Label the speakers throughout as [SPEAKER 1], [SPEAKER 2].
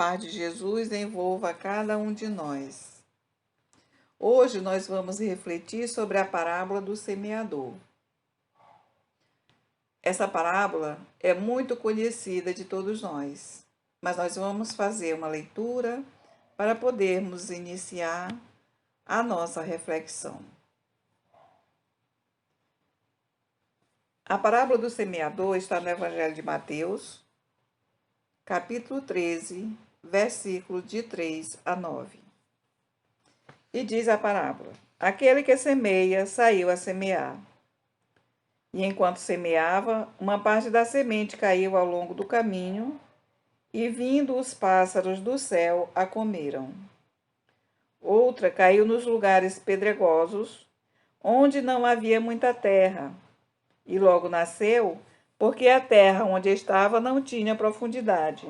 [SPEAKER 1] paz de Jesus envolva cada um de nós. Hoje nós vamos refletir sobre a parábola do semeador. Essa parábola é muito conhecida de todos nós, mas nós vamos fazer uma leitura para podermos iniciar a nossa reflexão. A parábola do semeador está no Evangelho de Mateus, capítulo 13, versículo de 3 a 9. E diz a parábola: aquele que semeia saiu a semear. E enquanto semeava, uma parte da semente caiu ao longo do caminho, e vindo os pássaros do céu a comeram. Outra caiu nos lugares pedregosos, onde não havia muita terra, e logo nasceu, porque a terra onde estava não tinha profundidade.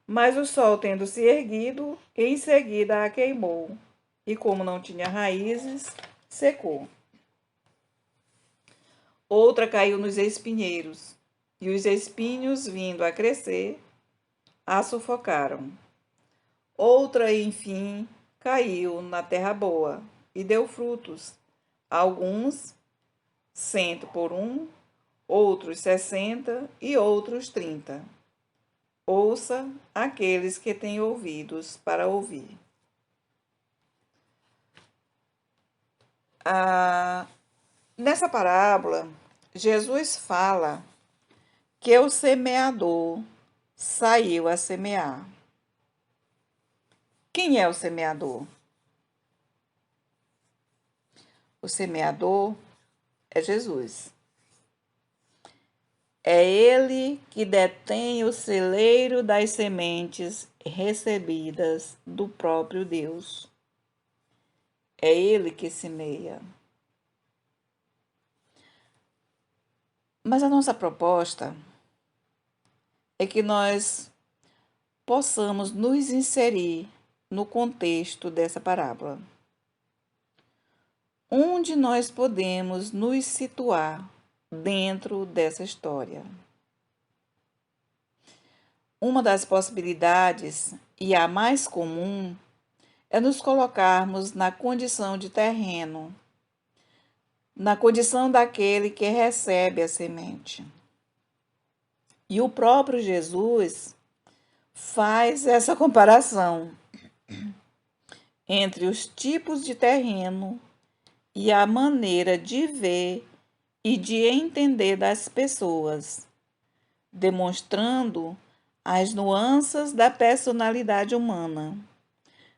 [SPEAKER 1] Mas o sol, tendo se erguido, em seguida a queimou, e como não tinha raízes, secou. Outra caiu nos espinheiros, e os espinhos, vindo a crescer, a sufocaram. Outra, enfim, caiu na terra boa, e deu frutos, alguns 100 por 1, outros 60 e outros 30. Ouça aqueles que têm ouvidos para ouvir. Nessa parábola, Jesus fala que o semeador saiu a semear. Quem é o semeador? O semeador é Jesus. É ele que detém o celeiro das sementes recebidas do próprio Deus. É ele que semeia. Mas a nossa proposta é que nós possamos nos inserir no contexto dessa parábola. Onde nós podemos nos situar dentro dessa história? Uma das possibilidades, e a mais comum, é nos colocarmos na condição de terreno, na condição daquele que recebe a semente. E o próprio Jesus faz essa comparação entre os tipos de terreno e a maneira de ver e de entender das pessoas, demonstrando as nuances da personalidade humana,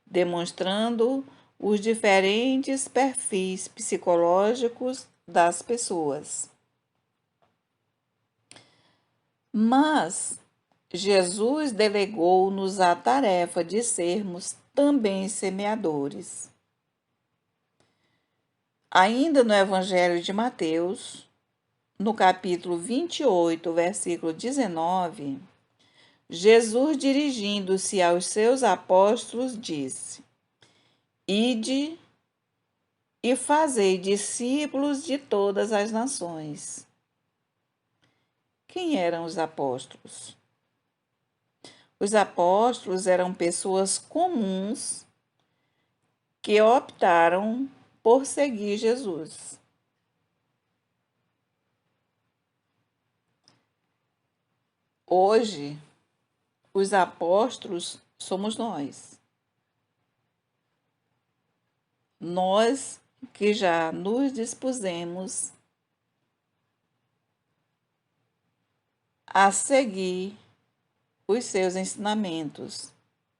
[SPEAKER 1] demonstrando os diferentes perfis psicológicos das pessoas. Mas Jesus delegou-nos a tarefa de sermos também semeadores. Ainda no Evangelho de Mateus, no capítulo 28, versículo 19, Jesus, dirigindo-se aos seus apóstolos, disse: ide e fazei discípulos de todas as nações. Quem eram os apóstolos? Os apóstolos eram pessoas comuns que optaram por seguir Jesus. Hoje, os apóstolos somos nós. Nós que já nos dispusemos a seguir os seus ensinamentos,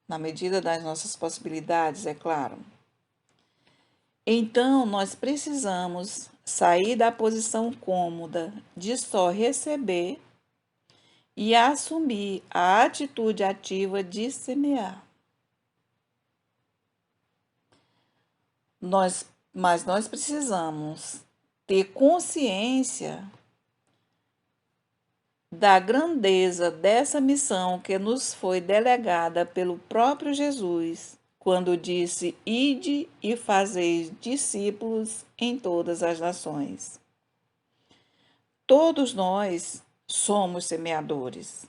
[SPEAKER 1] na medida das nossas possibilidades, é claro. Então, nós precisamos sair da posição cômoda de só receber e assumir a atitude ativa de semear. Mas nós precisamos ter consciência da grandeza dessa missão que nos foi delegada pelo próprio Jesus, quando disse: ide e fazeis discípulos em todas as nações. Todos nós somos semeadores.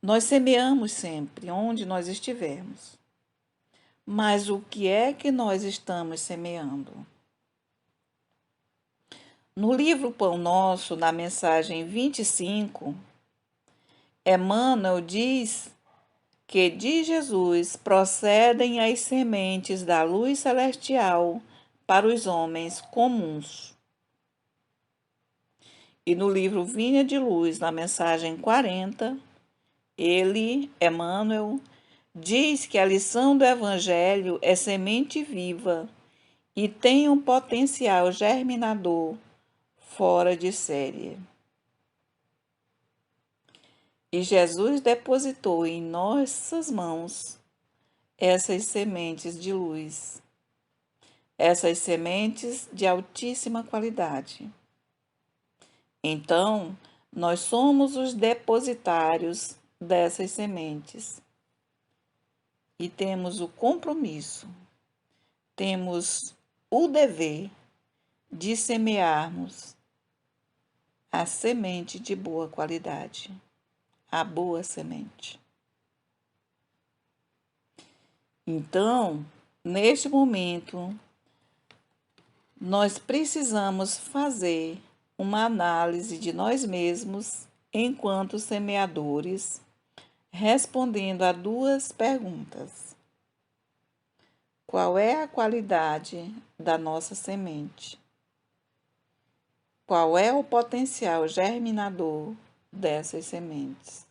[SPEAKER 1] Nós semeamos sempre, onde nós estivermos. Mas o que é que nós estamos semeando? No livro Pão Nosso, na mensagem 25, Emmanuel diz que de Jesus procedem as sementes da luz celestial para os homens comuns. E no livro Vinha de Luz, na mensagem 40, ele, Emmanuel, diz que a lição do Evangelho é semente viva e tem um potencial germinador fora de série. E Jesus depositou em nossas mãos essas sementes de luz, essas sementes de altíssima qualidade. Então, nós somos os depositários dessas sementes e temos o compromisso, temos o dever de semearmos a semente de boa qualidade, a boa semente. Então, neste momento, nós precisamos fazer uma análise de nós mesmos enquanto semeadores, respondendo a duas perguntas. Qual é a qualidade da nossa semente? Qual é o potencial germinador dessas sementes?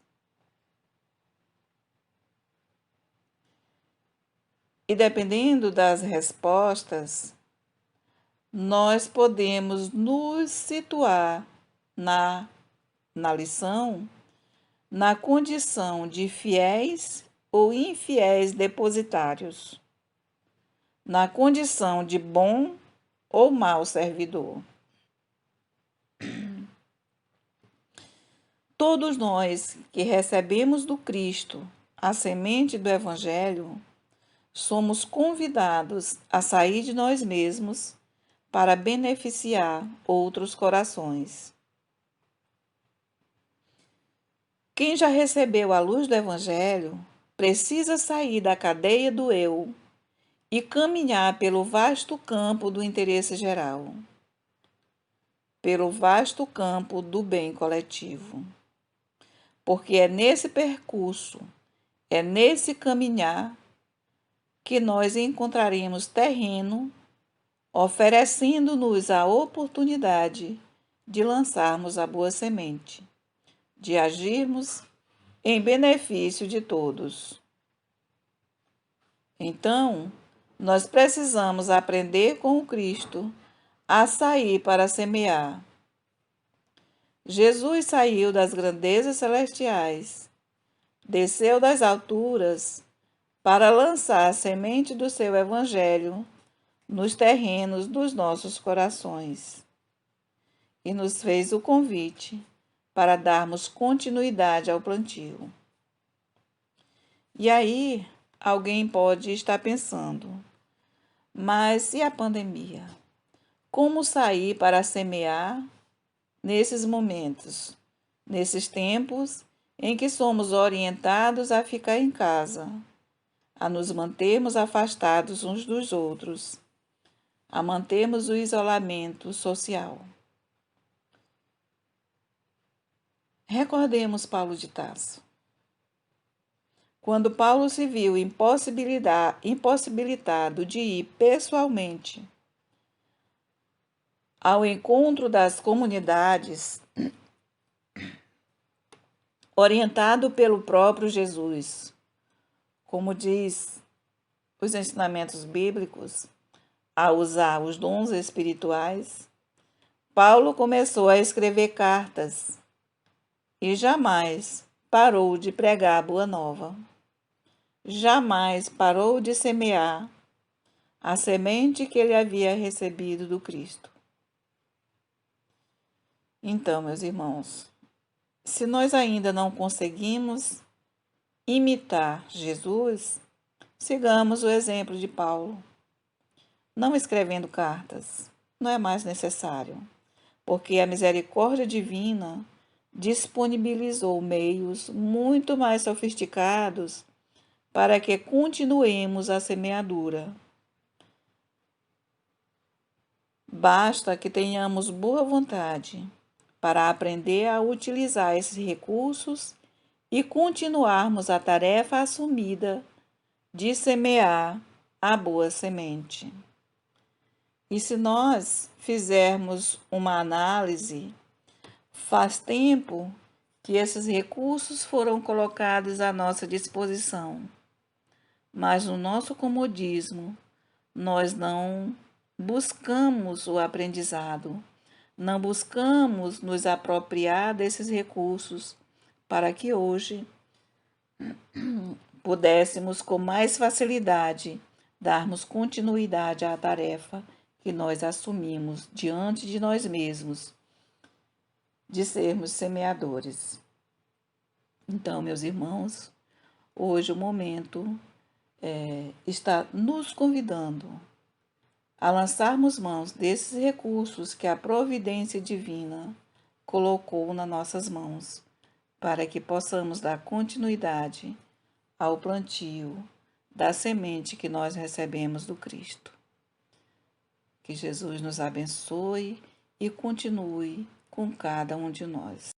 [SPEAKER 1] E dependendo das respostas, nós podemos nos situar na lição, na condição de fiéis ou infiéis depositários, na condição de bom ou mau servidor. Todos nós que recebemos do Cristo a semente do Evangelho, somos convidados a sair de nós mesmos para beneficiar outros corações. Quem já recebeu a luz do Evangelho precisa sair da cadeia do eu e caminhar pelo vasto campo do interesse geral, pelo vasto campo do bem coletivo. Porque é nesse percurso, é nesse caminhar que nós encontraremos terreno, oferecendo-nos a oportunidade de lançarmos a boa semente, de agirmos em benefício de todos. Então, nós precisamos aprender com o Cristo a sair para semear. Jesus saiu das grandezas celestiais, desceu das alturas para lançar a semente do seu Evangelho nos terrenos dos nossos corações e nos fez o convite para darmos continuidade ao plantio. E aí, alguém pode estar pensando, mas e a pandemia? Como sair para semear nesses momentos, nesses tempos em que somos orientados a ficar em casa, a nos mantermos afastados uns dos outros, a mantermos o isolamento social? Recordemos Paulo de Tarso. Quando Paulo se viu impossibilitado de ir pessoalmente ao encontro das comunidades, orientado pelo próprio Jesus, como diz os ensinamentos bíblicos, a usar os dons espirituais, Paulo começou a escrever cartas e jamais parou de pregar a boa nova. Jamais parou de semear a semente que ele havia recebido do Cristo. Então, meus irmãos, se nós ainda não conseguimos imitar Jesus, sigamos o exemplo de Paulo, não escrevendo cartas, não é mais necessário, porque a misericórdia divina disponibilizou meios muito mais sofisticados para que continuemos a semeadura. Basta que tenhamos boa vontade para aprender a utilizar esses recursos e continuarmos a tarefa assumida de semear a boa semente. E se nós fizermos uma análise, faz tempo que esses recursos foram colocados à nossa disposição, mas no nosso comodismo, nós não buscamos o aprendizado, não buscamos nos apropriar desses recursos para que hoje pudéssemos com mais facilidade darmos continuidade à tarefa que nós assumimos diante de nós mesmos, de sermos semeadores. Então, meus irmãos, hoje o momento está nos convidando a lançarmos mãos desses recursos que a providência divina colocou nas nossas mãos, para que possamos dar continuidade ao plantio da semente que nós recebemos do Cristo. Que Jesus nos abençoe e continue com cada um de nós.